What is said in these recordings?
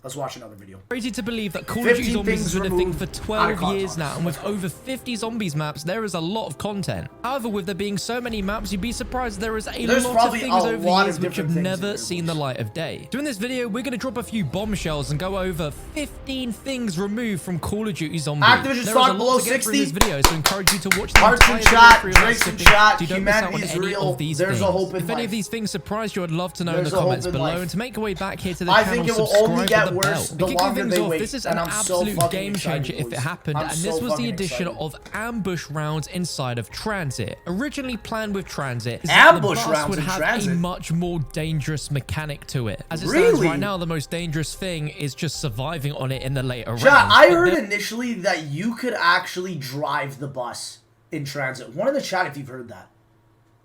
Let's watch another video. Crazy to believe that Call of Duty Zombies has been a thing for 12 years now, and with over 50 zombies maps, there is a lot of content. However, with there being so many maps, you'd be surprised there is a lot of things over the years which have never seen the light of day. So in this video, we're going to drop a few bombshells and go over 15 things removed from Call of Duty Zombies. Activision stock below 60. This video, so I encourage you to watch the Hearts entire in chat, video drinks in chat, so you don't miss out on humanity is any real. of these There's things. a hope in If any life. of these things surprised you, I'd love to know There's in the comments hope in below. life. And to make your way back here to the I channel, think it will subscribe only get to the worse bell. the Kicking longer things they off, wait, this is and an I'm so absolute fucking game changer excited, if it boys. happened, I'm and so this was the fucking addition excited. of ambush rounds inside of Transit. Originally planned with Transit, is Ambush that the rounds bus would in have Transit? a much more dangerous mechanic to it. As it stands Really? right now, the most dangerous thing is just surviving on it in the later rounds. Chat, I But heard there- initially that you could actually drive the bus in Transit. One in the chat if you've heard that.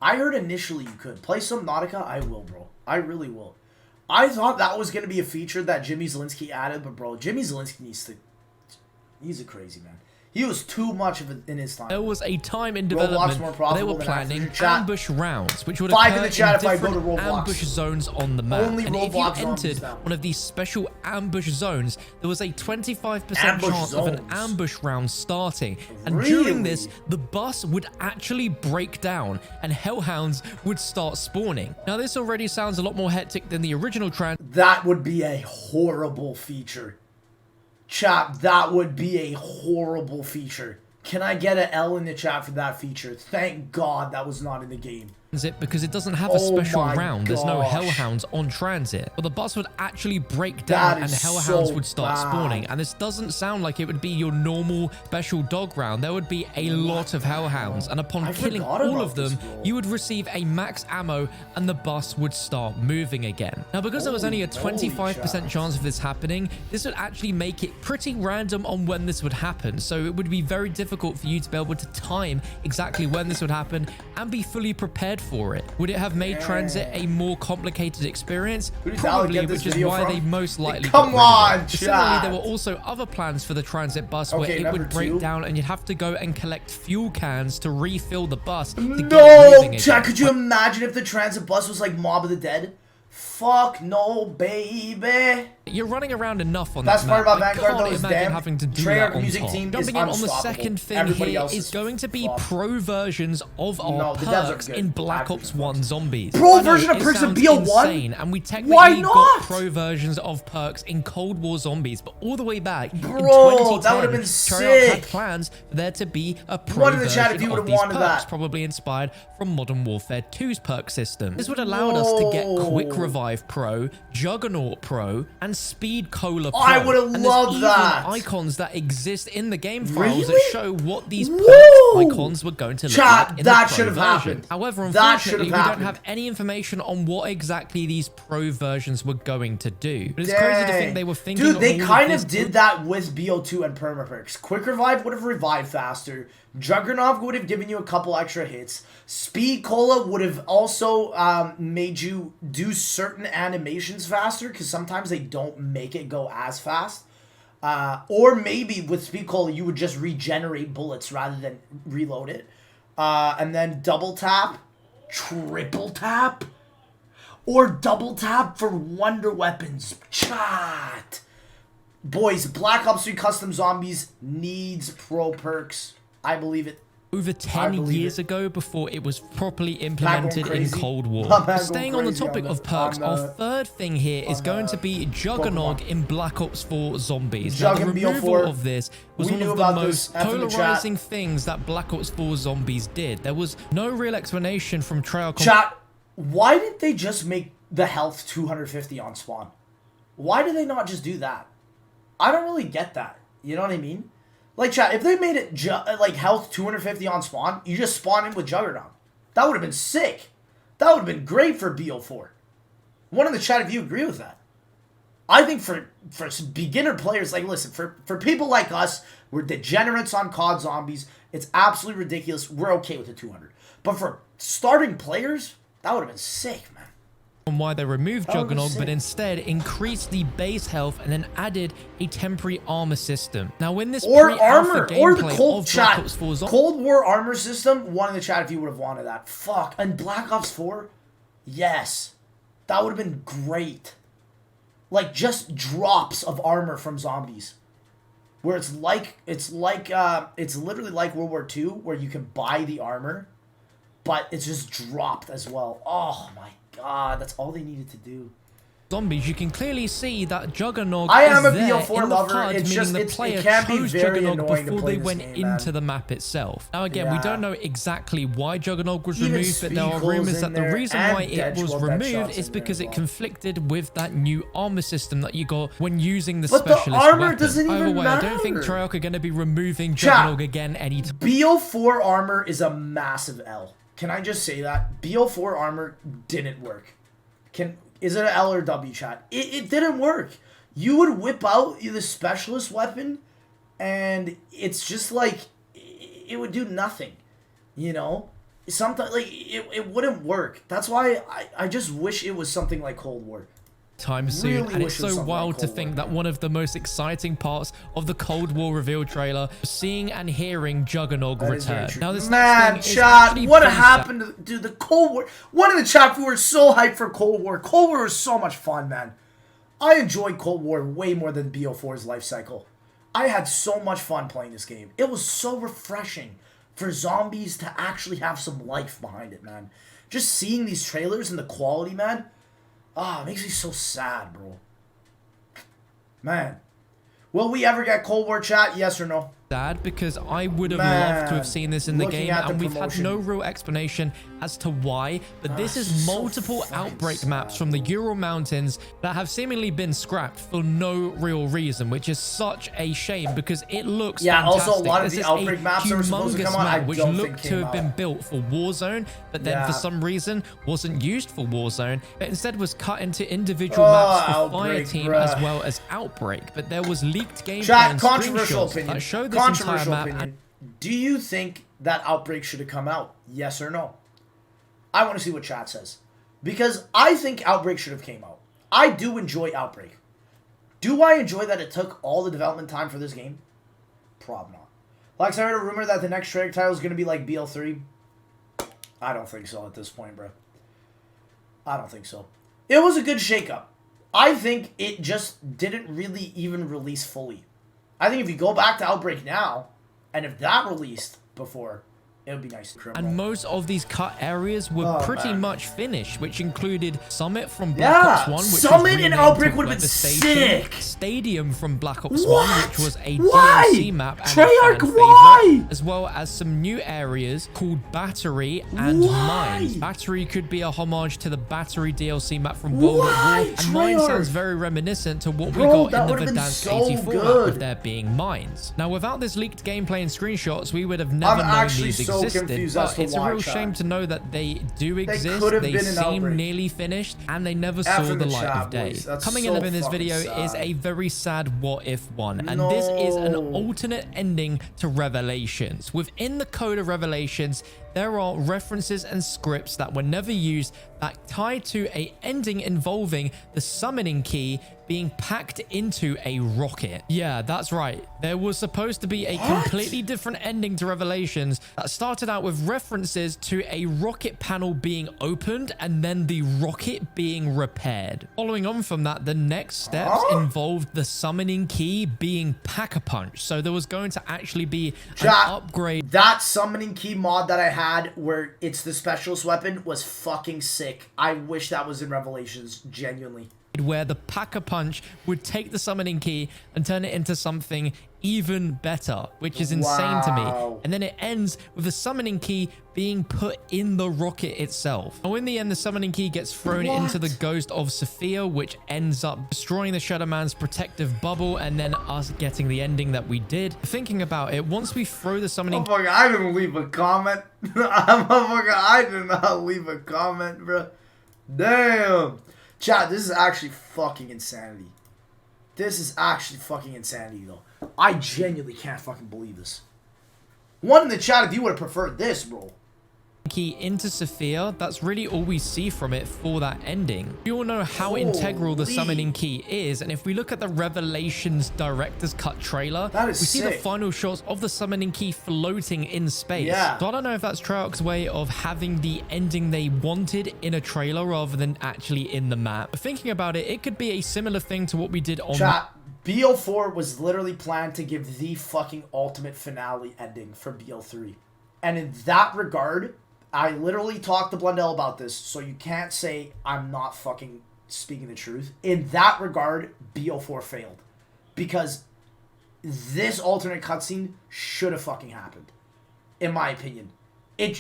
I heard initially you could. Play some Nautica? I will, bro. I really will. I thought that was going to be a feature that Jimmy Zielinski added, but bro, Jimmy Zielinski needs to... He's a crazy man. He was too much of it in his time. There was a time in Roblox development more where they profitable were than planning Activision. Chat. ambush rounds, which would 5 occur in the chat if I go to different Roblox. ambush zones on the map. Only And if you Roblox zombies entered now. one of these special ambush zones, there was a 25% Ambush chance of an zones. ambush round starting. And Really? during this, the bus would actually break down and hellhounds would start spawning. Now, this already sounds a lot more hectic than the original That would be a horrible feature. Chat, that would be a horrible feature. Can I get an L in the chat for that feature? Thank God that was not in the game. Transit because it doesn't have a Oh special my round. There's no gosh. hellhounds on Transit. But the bus would actually break That down and is hellhounds so would start bad. spawning. And this doesn't sound like it would be your normal special dog round. There would be a lot of hellhounds. And upon I killing forgot all about of them, this, bro. you would receive a max ammo and the bus would start moving again. Now, because there was only a Holy 25% chance of this happening, this would actually make it pretty random on when this would happen. So it would be very difficult for you to be able to time exactly when this would happen and be fully prepared for it. Would it have made Transit a more complicated experience? Who did Alec Probably, get this which is video why from? they most likely Come got rid of on, it. Similarly, there chat. were also other plans for the Transit bus where Okay, it would number break 2. down and you'd have to go and collect fuel cans to refill the bus to get it No! moving Chat, again. could you imagine if the Transit bus was like Mob of the Dead? Fuck no, baby. You're running around enough on Best that part map. about I Vanguard, can't though, is imagine damn having to do Treyarch that on music top. team is Jumping in on the unstoppable. second thing Everybody here else is is going to be fucked. pro versions of our No, the devs are perks good. in Black Ops Activision 1 Zombies. Pro I know, version of it perks in sounds BO1? insane, and we Why technically not? got pro versions of perks in Cold War Zombies, but all the way back in Bro, 2010, that would've been Treyarch had sick. plans for there to be a pro One in the chat if version you of would've these wanted perks, that. probably inspired from Modern Warfare 2's perk system. This would allow us to get Quick Whoa. Revive Pro, Juggernog Pro, and Speed Cola Pro. I would've And there's loved even that. icons that exist in the game files that Really? show what these perk Whoa. icons were going to look Chat, like in that the should pro have version. happened. However, That should unfortunately, have we don't happened. have any information on what exactly these pro versions were going to do. But it's crazy to think they were thinking Dude, they all kind this of did that with BO2 and permaperks. Quick Revive would have revived faster. Juggernog would have given you a couple extra hits. Speed Cola would have also made you do certain animations faster because sometimes they don't make it go as fast. Or maybe with Speed Cola, you would just regenerate bullets rather than reload it. And then double tap, triple tap, or double tap for wonder weapons. Chat. Boys, Black Ops 3 Custom Zombies needs pro perks. I believe it. over 10 years ago before it was properly Going implemented in crazy. Cold War. My man going Staying on the crazy topic on of the- perks, on our the- third thing here is going to be Juggernog Pokemon. in Black Ops 4 Zombies. Jug Now, the and removal BO4, of this was we one knew of the about this. most F in the chat. polarizing things that Black Ops 4 Zombies did. There was no real explanation from Treyarch. Chat, why did they just make the health 250 on spawn? Why did they not just do that? I don't really get that. You know what I mean? Like, chat, if they made it like health 250 on spawn, you just spawn in with Juggernog. That would have been sick. That would have been great for BO4. One in the chat if you agree with that. I think for beginner players, like, listen, for people like us, we're degenerates on COD Zombies. It's absolutely ridiculous. We're okay with the 200. But for starting players, that would have been sick, man. On why they removed That would be Juggernog, sick. but instead increased the base health and then added a temporary armor system. Now, when this Or pre-alpha armor, or the gameplay Cold of Black chat. Ops 4 Zombies, Cold War armor system, one in the chat if you would have wanted that. Fuck. And Black Ops 4, yes. That would have been great. like just drops of armor from zombies, where it's literally like World War II, where you can buy the armor, but it's just dropped as well. Oh my god, that's all they needed to do. Zombies, you can clearly see that Juggernog I am a there BO4 in the lover. HUD, It's meaning just the it player can be chose very Juggernog annoying before to play they went game, into the map itself. Now again, we don't know exactly why Juggernog was Even removed, but there are rumors that the reason why it was removed is because it conflicted with that new armor system that you got when using the specialist the armor weapon. doesn't even matter. I don't think Treyarch are going to be removing Juggernog again anytime. BO4 armor is a massive L. Can I just say that? BO4 armor didn't work. Is it an L or W, chat? It didn't work. You would whip out the specialist weapon, and it's just like, it would do nothing. You know? Sometimes, like, it wouldn't work. That's why I just wish it was something like Cold War. Time soon, and it's so wild to think that one of the most exciting parts of the Cold War reveal trailer was seeing and hearing Juggernog return. Now this man, chat, what happened to dude, the Cold War? One in the chat, we were so hyped for Cold War. Cold War was so much fun, man. I enjoyed Cold War way more than BO4's life cycle. I had so much fun playing this game. It was so refreshing for zombies to actually have some life behind it, man. Just seeing these trailers and the quality, man. Ah, it makes me so sad, bro. Man. Will we ever get Cold War, chat? Yes or no? Sad, because I would have loved to have seen this in the game, and we've had no real explanation as to why, but this is multiple Outbreak maps from the Ural Mountains that have seemingly been scrapped for no real reason, which is such a shame because it looks fantastic. Also a lot of the Outbreak maps that were supposed to come out, which looked to have been built for Warzone, but then for some reason wasn't used for Warzone, but instead was cut into individual maps for Fireteam as well as Outbreak. But there was leaked gameplay and screenshots that showed this entire map. Do you think that Outbreak should have come out? Yes or no? I want to see what chat says. Because I think Outbreak should have came out. I do enjoy Outbreak. Do I enjoy that it took all the development time for this game? Probably not. Like, I heard a rumor that the next Treyarch title is going to be like BL3. I don't think so at this point, bro. I don't think so. It was a good shakeup. I think it just didn't really even release fully. I think if you go back to Outbreak now, and if that released before, it would be nice. And most of these cut areas were pretty much finished, which included Summit from Black Ops 1, which Summit and Outbreak would have been sick. Stadium from Black Ops 1, which was a DLC map and Treyarch, favorite, as well as some new areas called Battery and Mines. Battery could be a homage to the Battery DLC map from World at War, and Mines sounds very reminiscent to what we got in the Verdansk 84 map, with there being mines. Now, without this leaked gameplay and screenshots, we would have never known these existed. But it's a real shame to know that they do exist. They seem nearly finished, and they never saw the light of day. Coming up in this video is a very sad what if one, and this is an alternate ending to Revelations. Within the code of Revelations, there are references and scripts that were never used that tie to a ending involving the summoning key being packed into a rocket. Yeah, that's right. There was supposed to be a completely different ending to Revelations that started out with references to a rocket panel being opened and then the rocket being repaired. Following on from that, the next steps involved the summoning key being Pack-a-Punch. So there was going to actually be an upgrade. That summoning key mod that I had where it's the specialist weapon was fucking sick. I wish that was in Revelations, genuinely. Where the Pack-a-Punch would take the summoning key and turn it into something even better, which is insane to me. And then it ends with the summoning key being put in the rocket itself. Now, in the end, the summoning key gets thrown into the ghost of Sophia, which ends up destroying the Shadow Man's protective bubble, and then us getting the ending that we did. Thinking about it, once we throw the summoning key... I didn't leave a comment. I did not leave a comment, bro. Damn. Chat, this is actually fucking insanity. This is actually fucking insanity, though. I genuinely can't fucking believe this. One in the chat if you would have preferred this, bro. key into Sophia, that's really all we see from it for that ending. We all know how integral the summoning key is, and if we look at the Revelations director's cut trailer, we see the final shots of the summoning key floating in space. So I don't know if that's Treyarch's way of having the ending they wanted in a trailer rather than actually in the map. But thinking about it, it could be a similar thing to what we did on... Chat, BO4 was literally planned to give the fucking ultimate finale ending for BO3. And in that regard, I literally talked to Blundell about this, so you can't say I'm not fucking speaking the truth. In that regard, BO4 failed. Because this alternate cutscene should have fucking happened. In my opinion.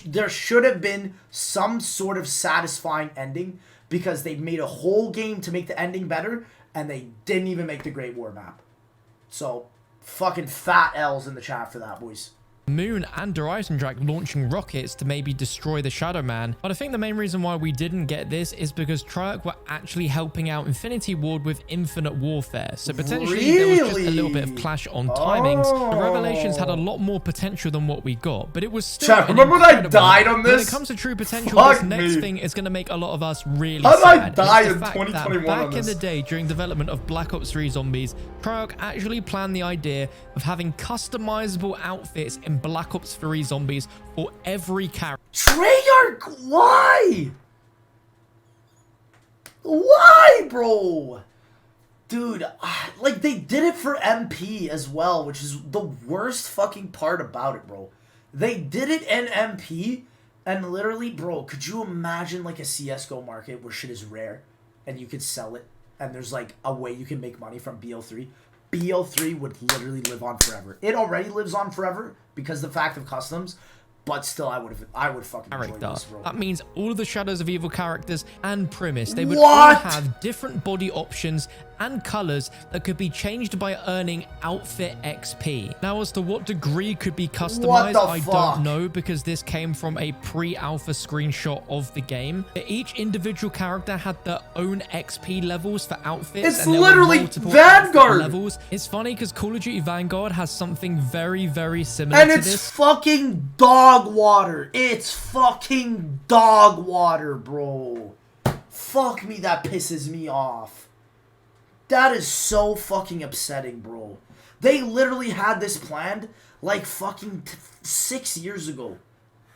There should have been some sort of satisfying ending, because they made a whole game to make the ending better, and they didn't even make the Great War map. So, fucking fat L's in the chat for that, boys. Moon and Drak launching rockets to maybe destroy the Shadow Man. But I think the main reason why we didn't get this is because Treyarch were actually helping out Infinity Ward with Infinite Warfare. So potentially there was just a little bit of clash on timings. The Revelations had a lot more potential than what we got, but it was still remember when I died on this? When it comes to true potential, this next thing is going to make a lot of us really sad. How did I die in 2021 back in the day during development of Black Ops 3 Zombies, Treyarch actually planned the idea of having customizable outfits in Black Ops 3 Zombies for every character. Treyarch, why? Why, bro? Dude, like, they did it for MP as well, which is the worst fucking part about it, bro. They did it in MP, and literally, bro, could you imagine, like, a CSGO market where shit is rare, and you could sell it, and there's, like, a way you can make money from BO3? BO3 would literally live on forever. It already lives on forever because of the fact of customs, but still, I would fucking enjoy this, bro. That means all of the Shadows of Evil characters and Primus, they would all have different body options and colors that could be changed by earning outfit XP. Now, as to what degree could be customized, I don't know, because this came from a pre-alpha screenshot of the game. But each individual character had their own XP levels for outfits. It's literally Vanguard levels. It's funny because Call of Duty Vanguard has something very, very similar to this. And it's fucking dog water. It's fucking dog water, bro. Fuck me, that pisses me off. That is so fucking upsetting, bro. They literally had this planned like fucking 6 years ago.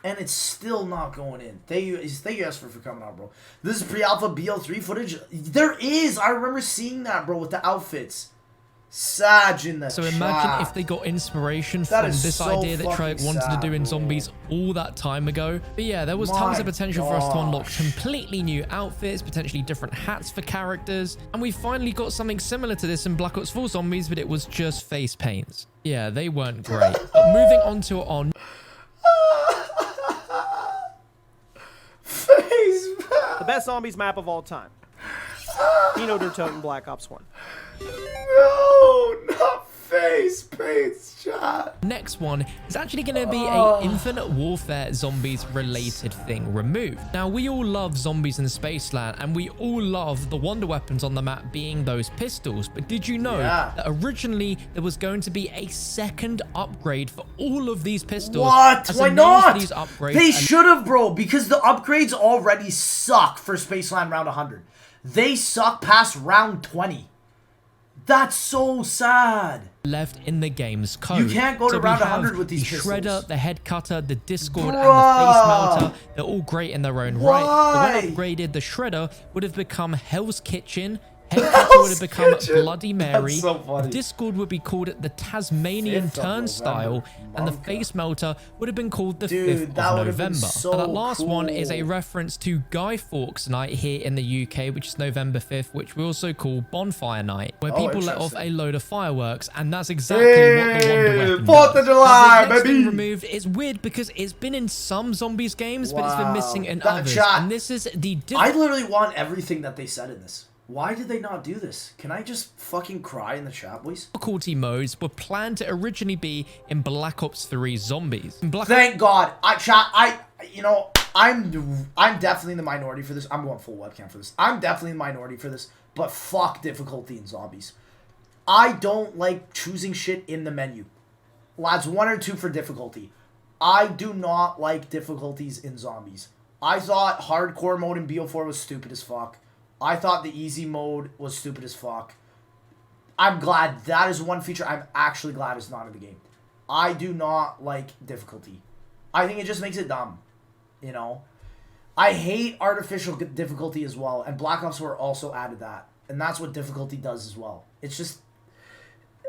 And it's still not going in. Thank you Esper for coming out, bro. This is pre-alpha BO3 footage. There is. I remember seeing that, bro, with the outfits. Sag in the So imagine if they got inspiration from this idea that Treyarch wanted to do in Zombies all that time ago. But yeah, there was tons of potential for us to unlock completely new outfits, potentially different hats for characters. And we finally got something similar to this in Black Ops 4 Zombies, but it was just face paints. Yeah, they weren't great. But moving on to our the best Zombies map of all time. Nakhda and Toten Black Ops 1. No, not face paints, chat. Next one is actually going to be a Infinite Warfare Zombies related thing removed. Now, we all love zombies in Spaceland, and we all love the wonder weapons on the map being those pistols. But did you know that originally there was going to be a second upgrade for all of these pistols? What? Why not? These upgrades, they should have, bro, because the upgrades already suck for Spaceland round 100. They suck past round 20. That's so sad. Left in the game's code. You can't go to round 100 with these pistols. The Shredder, the Head Cutter, the Discord, and the Face Melter. They're all great in their own right. But when upgraded, the Shredder would have become Hell's Kitchen. Head Cutter would have become Bloody Mary. So funny. The Discord would be called the Tasmanian Turnstile, and the Face Melter would have been called the 5th of November. So that last one is a reference to Guy Fawkes Night here in the UK, which is November 5th, which we also call Bonfire Night, where people let off a load of fireworks, and that's exactly what the Wonder Weapon 4th of July, baby! Removed is weird because it's been in some Zombies games, but it's been missing in others. And this is the I literally want everything that they said in this. Why did they not do this? Can I just fucking cry in the chat, boys? Difficulty modes were planned to originally be in Black Ops 3 Zombies. Thank God. You know, I'm definitely in the minority for this. I'm going full webcam for this. I'm definitely in the minority for this, but fuck difficulty in Zombies. I don't like choosing shit in the menu. Lads, 1 or 2 for difficulty. I do not like difficulties in zombies. I thought hardcore mode in BO4 was stupid as fuck. I thought the easy mode was stupid as fuck. I'm glad that is one feature I'm actually glad is not in the game. I do not like difficulty. I think it just makes it dumb. You know? I hate artificial difficulty as well. And Black Ops 4 also added that. And that's what difficulty does as well. It's just...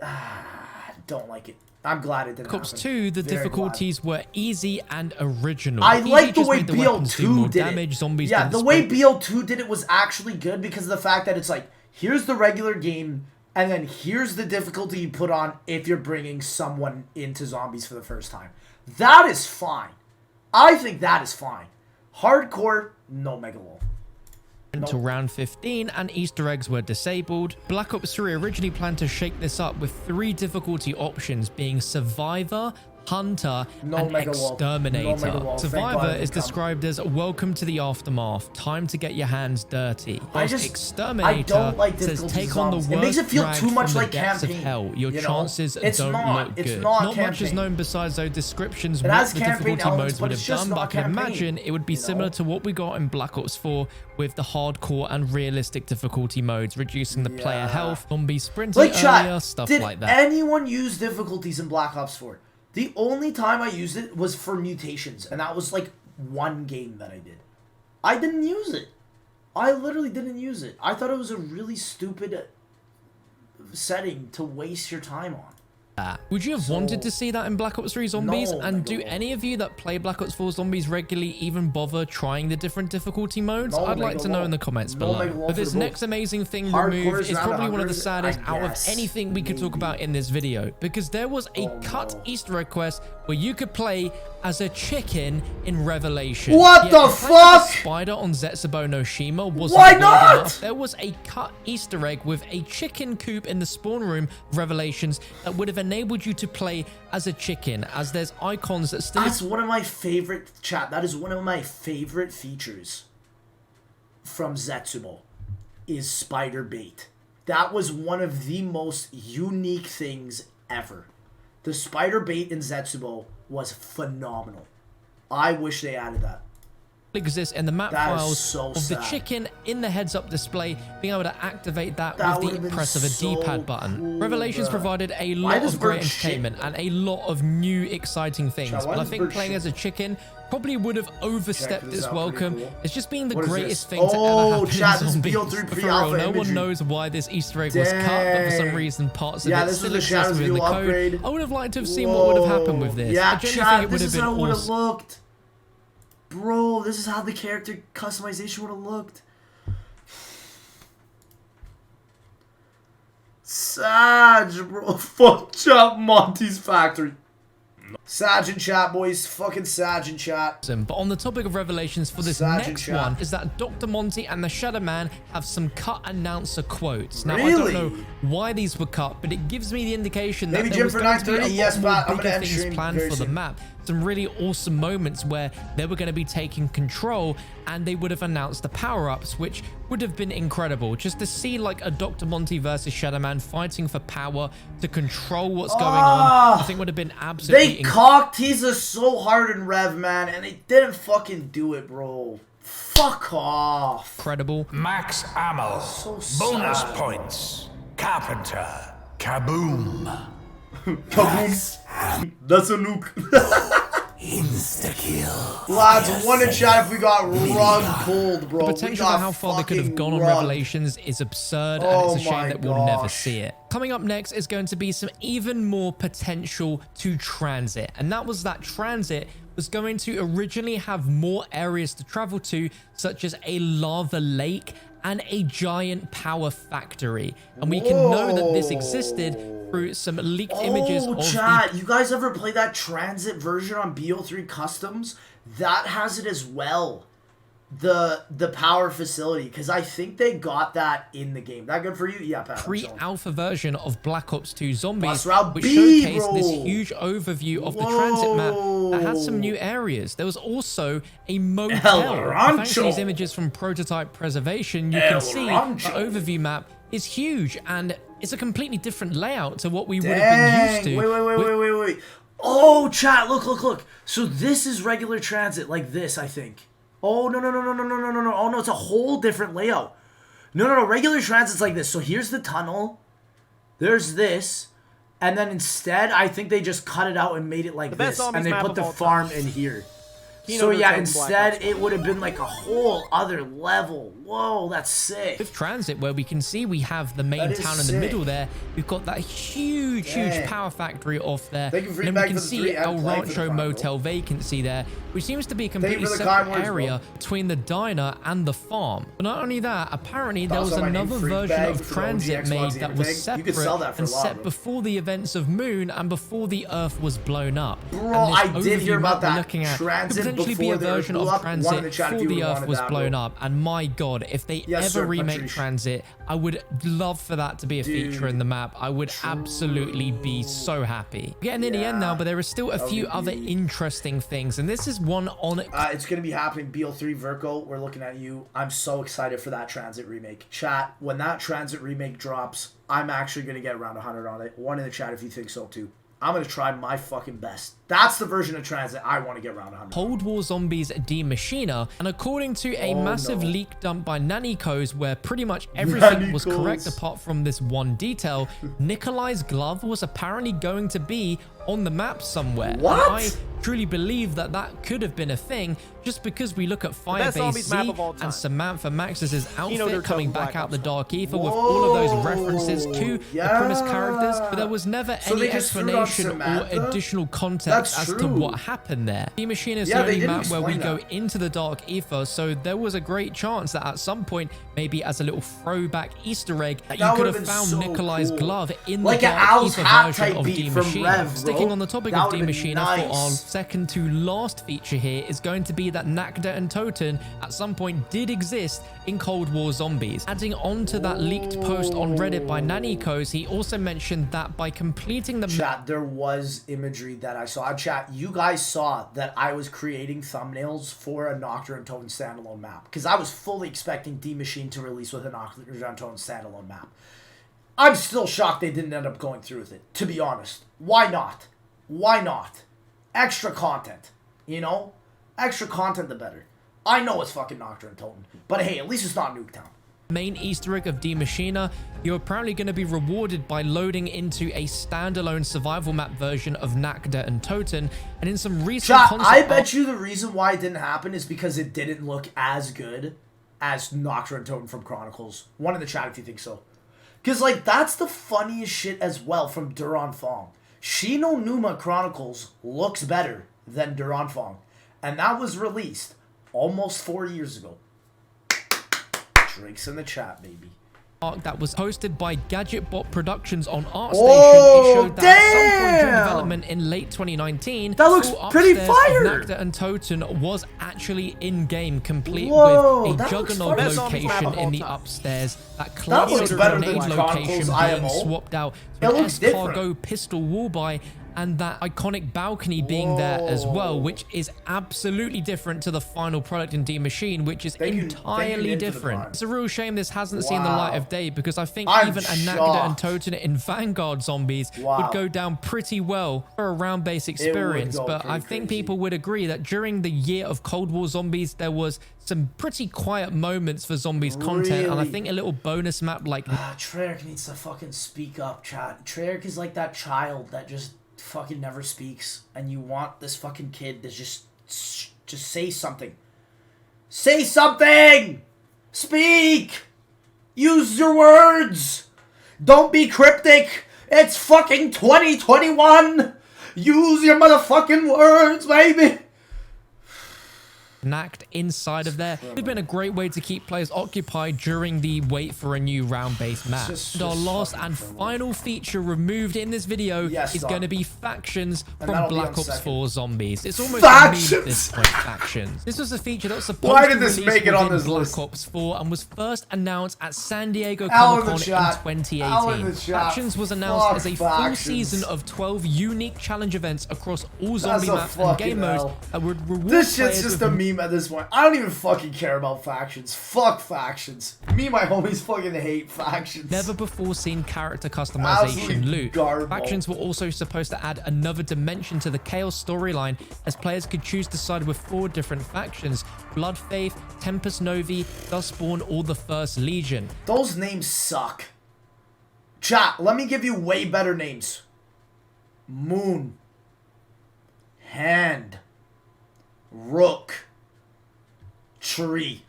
I don't like it. I'm glad it didn't happen. Black Ops 2, the difficulties were easy and original. I like the way BO2 did damage, zombies yeah, the way BO2 did it was actually good because of the fact that it's like, here's the regular game, and then here's the difficulty you put on if you're bringing someone into zombies for the first time. That is fine. I think that is fine. Hardcore, no megalol. Until round 15 and Easter eggs were disabled. Black Ops 3 originally planned to shake this up with 3 difficulty options being Survivor, Hunter, and Exterminator. Survivor is described as welcome to the aftermath, time to get your hands dirty. Exterminator says take on the worst. It makes it feel too much like campaign. Of hell. Your chances don't look good. Not much is known besides those descriptions what the difficulty modes would have done, but I can imagine it would be similar to what we got in Black Ops 4 with the hardcore and realistic difficulty modes, reducing the player health, zombie sprinting earlier, stuff like that. Did anyone use difficulties in Black Ops 4? The only time I used it was for mutations, and that was like one game that I did. I didn't use it. I literally didn't use it. I thought it was a really stupid setting to waste your time on. Would you have wanted to see that in Black Ops 3 Zombies? And do any of you that play Black Ops 4 Zombies regularly even bother trying the different difficulty modes? I'd like to know in the comments below. But this next amazing thing removed is probably one of the saddest out of anything we could talk about in this video, because there was a cut Easter egg quest where you could play as a chicken in Revelation. What the fuck? The spider on Zetsubo no Shima wasn't Why good not? enough. There was a cut Easter egg with a chicken coop in the spawn room of Revelations that would have enabled you to play as a chicken, as there's icons that still... That's one of my favorite, chat. That is one of my favorite features from Zetsubo, is spider bait. That was one of the most unique things ever. The spider bait in Zetsubo was phenomenal. I wish they added that. Exists in the map files of the chicken in the heads-up display, being able to activate that with the press of a D-pad button. Cool, Revelations provided a lot of great entertainment and a lot of new exciting things, but I think playing as a chicken probably would have overstepped its welcome. Cool. It's just being the greatest thing to ever happen in zombies. For real, no one knows why this Easter egg was cut, but for some reason parts of it still exist within the code. I would have liked to have seen what would have happened with this. Yeah, I genuinely think it would this have is how been it would have awesome. looked. Bro, this is how the character customization would have looked. Sag, bro. Fuck up Monty's factory. Sag in chat, boys. Fucking Sag in chat. But on the topic of Revelations for this next one is that Dr. Monty and the Shadow Man have some cut announcer quotes. Now, I don't know why these were cut, but it gives me the indication that there was going to be a lot more bigger things planned for the map. Some really awesome moments where they were going to be taking control and they would have announced the power-ups, which would have been incredible. Just to see like a Dr. Monty versus Shadow Man fighting for power to control what's going on, I think would have been absolutely incredible. They cocked teasers so hard in Rev, man, and they didn't fucking do it, bro. Fuck off. Incredible. Max ammo. Bonus points. Carpenter. Kaboom. Kaboom. That's a nuke. Insta-kill. Lads, one in chat if we got rug pulled, bro. The potential for how far they could have gone on Revelations is absurd, and it's a shame that we'll never see it. Coming up next is going to be some even more potential to transit, and that was that transit was going to originally have more areas to travel to, such as a lava lake and a giant power factory. And we can know that this existed through some leaked images of chat, you guys ever play that transit version on BO3 Customs? That has it as well. The power facility, because I think they got that in the game. That good for you? Yeah, Pat. Pre-alpha version of Black Ops 2 Zombies, which B, showcased this huge overview of the transit map that had some new areas. There was also a motel. Thanks to these images from Prototype Preservation, you can see the overview map is huge, and it's a completely different layout to what we would have been used to. Wait. Oh, chat, look. So this is regular transit, like this, I think. Oh, no. Oh, no, it's a whole different layout. No. Regular transit's like this. So here's the tunnel. There's this. And then instead, I think they just cut it out and made it like this. And they put the farm in here. So yeah, instead it would have been like a whole other level. Whoa, that's sick. With transit, where we can see we have the main town in the middle there, we've got that huge power factory off there. And then we can see El Rancho Motel vacancy there, which seems to be a completely separate area between the diner and the farm. But not only that, apparently there was another version of transit made that was separate and set before the events of Moon and before the Earth was blown up. Bro, I did hear about that. Transit potentially be a version of transit before the Earth was blown up, and my god, if they ever remake transit, I would love for that to be a feature in the map. I would absolutely be so happy. We're getting in the end now, but there are still a few other interesting things, and this is one on it's gonna be happening. BO3 Virgo, we're looking at you. I'm so excited for that transit remake. Chat, when that transit remake drops, I'm actually gonna get around 100 on it. One in the chat if you think so too. I'm going to try my fucking best. That's the version of transit I want to get around 100. Cold War Zombies Die Machina, and according to a massive leak dumped by Nannyco's, where pretty much everything was correct apart from this one detail, Nikolai's glove was apparently going to be on the map somewhere. What? And I truly believe that that could have been a thing, just because we look at Firebase Z and Samantha Max's outfit coming back out the Dark Ether with all of those references to the premise characters, but there was never any explanation or additional context as to what happened there. Die Machina is the only map where we go into the Dark Ether, so there was a great chance that at some point, maybe as a little throwback Easter egg, that you could have found Nikolai's glove in the Dark Ether version of Die Machina. Sticking on the topic of Die Machina, for our second to last feature here is going to be that Nakhda and Toten at some point did exist in Cold War Zombies. Adding on to that leaked post on Reddit by Nannyco's, he also mentioned that by completing the chat, there was imagery that I saw. Chat, you guys saw that I was creating thumbnails for a Nakhda and Toten standalone map, because I was fully expecting Die Machine to release with a Nakhda and Toten standalone map. I'm still shocked they didn't end up going through with it, to be honest. Why not? Why not? Extra content, you know? Extra content, the better. I know it's fucking Nakhda and Toten, but hey, at least it's not Nuketown. Main Easter egg of Die Machina, you're apparently going to be rewarded by loading into a standalone survival map version of Nakhda and Toten, and in some recent concept I bet you the reason why it didn't happen is because it didn't look as good as Nakhda and Toten from Chronicles. One in the chat if you think so. Because, like, that's the funniest shit as well from Duran Fong. Shi no Numa Chronicles looks better than Duran Fong. And that was released almost 4 years ago. Drinks in the chat, baby. That was hosted by GadgetBot Productions on ArtStation. It showed that at some point during development in late 2019, that looks pretty fire. Nakhda and Toten was actually in-game, complete with a Juggernog location in the upstairs, that classic grenade location being swapped out to an S-Cargo pistol wall buy, and that iconic balcony being there as well, which is absolutely different to the final product in Die Machine, which is entirely different. It's a real shame this hasn't seen the light of day, because I think even a Nakhda and Toten in Vanguard Zombies would go down pretty well for a round-based experience, but I think people would agree that during the year of Cold War Zombies, there was some pretty quiet moments for Zombies content, and I think a little bonus map like... Treyarch needs to fucking speak up, chat. Treyarch is like that child that just fucking never speaks, and you want this fucking kid to just say something. Say something! Speak! Use your words! Don't be cryptic! It's fucking 2021! Use your motherfucking words, baby! Nakhda inside of there. It would have been a great way to keep players occupied during the wait for a new round-based map. And our last and final feature removed in this video is going to be factions from Black Ops 4 Zombies. It's almost a meme at this point, factions. This was a feature that was supposed to release within Black Ops 4 and was first announced at San Diego Comic-Con in 2018. Factions was announced as a full season of 12 unique challenge events across all zombie maps and game modes that would reward players with meme at this point. I don't even fucking care about factions. Fuck factions. Me and my homies fucking hate factions. Never before seen character customization loot. Garble. Factions were also supposed to add another dimension to the Chaos storyline, as players could choose to side with 4 different factions: Blood Faith, Tempest Novi, Dustborn, or the First Legion. Those names suck. Chat, let me give you way better names. Moon. Hand. Rook. Tree.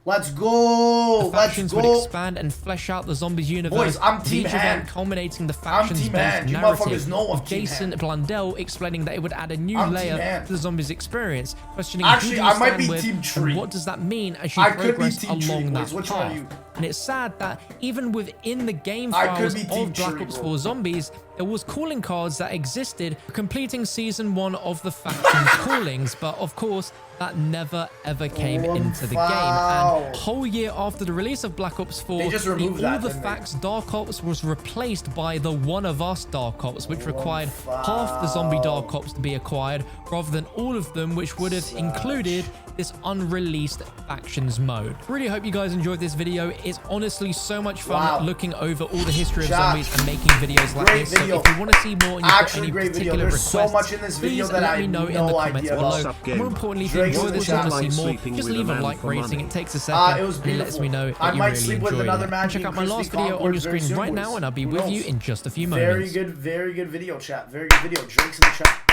Let's go. The factions would expand and flesh out the Zombies universe. Boys, I'm Team each Hand. event culminating the factions-based narrative of Jason Blundell explaining that it would add a new layer to the Zombies experience, questioning who do you stand with and what does that mean as you progress along that path. And it's sad that even within the game files of Black Ops 4 Zombies, there was calling cards that existed for completing Season 1 of the factions callings, but of course, that never ever came into the game. And a whole year after the release of Black Ops 4, All the Facts Dark Ops was replaced by the One of Us Dark Ops, which required half the zombie Dark Ops to be acquired, rather than all of them, which would have included this unreleased factions mode. Really hope you guys enjoyed this video. It's honestly so much fun looking over all the history of zombies and making videos like this. So if you want to see more and you've got any particular requests, so much in this video please that let me know in the comments below. More importantly, if you enjoy this and want to see more, just leave a like rating. It takes a second and it lets me know that you really enjoyed it. And check out my last video on your screen right now, and I'll be with you in just a few moments. Very good video, chat. Very good video. Drinks in the chat.